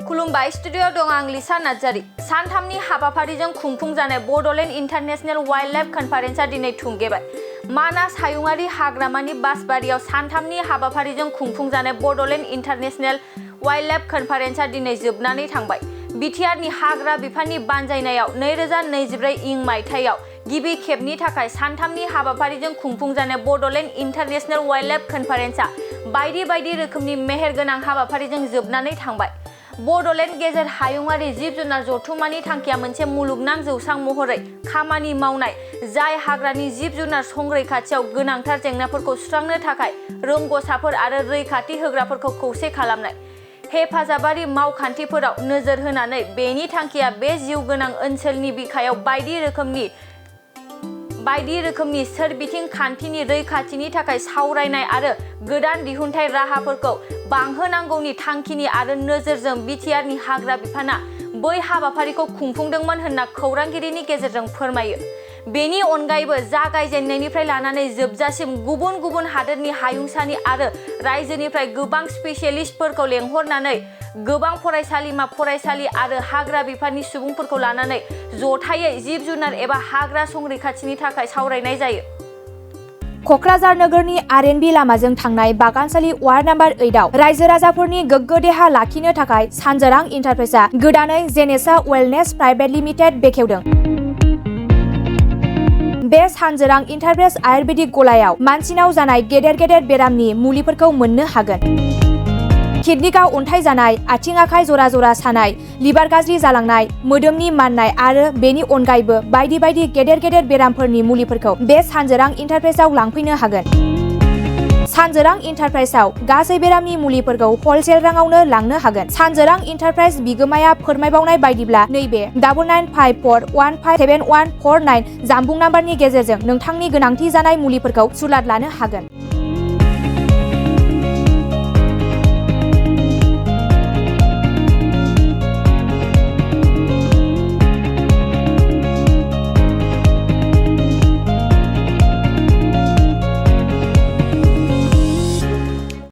खुलुमबाय स्टुडिअ दं आं लिसा नार्जारी। सानथामनि हाबाफारिजों खुंफुंजानाय बड'लेण्ड इन्टारनेशनेल वाइल्डलाइफ कनफारेन्सआ दिनै थुंगेबाय। मानास हायुङारि हाग्रामानि बासबारियाव सानथामनि हाबाफारिजों खुंफुंजानाय बड'लेण्ड इन्टारनेशनेल वाइल्डलाइफ कनफारेन्सआ दिनै जोबनानै थांबाय। बिटिआरनि हाग्रा बिफाननि बानजायनायाव 2024 इं मायथाइयाव गिबि खेबनि थाखाय सानथामनि हाबाफारिजों खुंफुंजानाय बड'लेण्ड इन्टारनेशनेल वाइल्डलाइफ कनफारेन्सआ बायदि मेहेरगोनां हाबाफारिजों जोबनानै थांबाय। बड'लेण्ड गेजेर हायुङारि जिब जुनार जथुम्मानि थांखिया मोनसे मुलुगनां जौसां महरै खामानि मावनाय, जाय हाग्रानि जिब जुनार संरैखाथियाव गोनांथार जेंनाफोरखौ सुस्रांनो थाखाय रोंग'साफोर आरो रैखाथि होग्राफोरखौ खौसे खालामनाय। हेफाजाबारि मावखान्थिफोराव नोजोर होनानै बेनि थांखिया बे जिउ गोनां ओनसोलनि बिखायाव बायदि रोखोमनि सोरबिथिं खान्थिनि रैखाथिनि थाखाय सावरायनाय आरो गोदान दिहुनथाय राहाफोरखौ बांहोनांगौनि थांखिनि आरो नोजोरजों बिटिआरनि हाग्रा बिफाना बै हाबाफारिखौ खुंफुंदोंमोन होनना खौरांगिरिनि गेजेरजों फोरमायो। बेनि अनगायैबो जागायजेननायनिफ्राय लानानै जोबजासिम गुबुन हादोरनि हायुंसानि आरो रायजोनिफ्राय गोबां स्पेसियेलिस्टफोरखौ लेंहरनानै गोबां फरायसालि आरो हाग्रा बिफाननि सुबुंफोरखौ लानानै जथायै जिब जुनार एबा हाग्रा संरैखाथिनि थाखाय सावरायनाय जायो। क'क्राझार नोगोरनि आर.एन.बी लामाजों थांनाय बागानसालि वार्ड नम्बर 8 आव रायजो राजाफोरनि गोग्गो देहा लाखिनो थाखाय सानजोरां इन्टारप्राइजआ गोदानै जेनेसा वेलनेस प्राइभेट लिमिटेड बेखेवदों। बे सानजोरां इन्टारप्राइज आयुर्वेदिक गलायाव मानसिनाव जानाय गेदेर बेरामनि मुलिफोरखौ मोननो हागोन। किडनिकआव अन्थाइ जानाय, आथिं आखाइ जरा सानाय, लिभार गाज्रि जालांनाय, मोदोमनि माननाय आरो बेनि अनगायैबो बायदि गेदेर बेरामफोरनि मुलिफोरखौ बे सानजोरां इन्टारप्राइजआव लांफैनो हागोन। सानजोरां इन्टारप्राइजआव गासै बेरामनि मुलिफोरखौ हलसेल राङावनो लांनो हागोन। सानजोरां इन्टारप्राइज बिगोमाया फोरमायबावनाय बायदिब्ला नैबे 9954157149 जानबुं नाम्बारनि गेजेरजों नोंथांनि गोनांथि जानाय मुलिफोरखौ सुलाद लानो हागोन।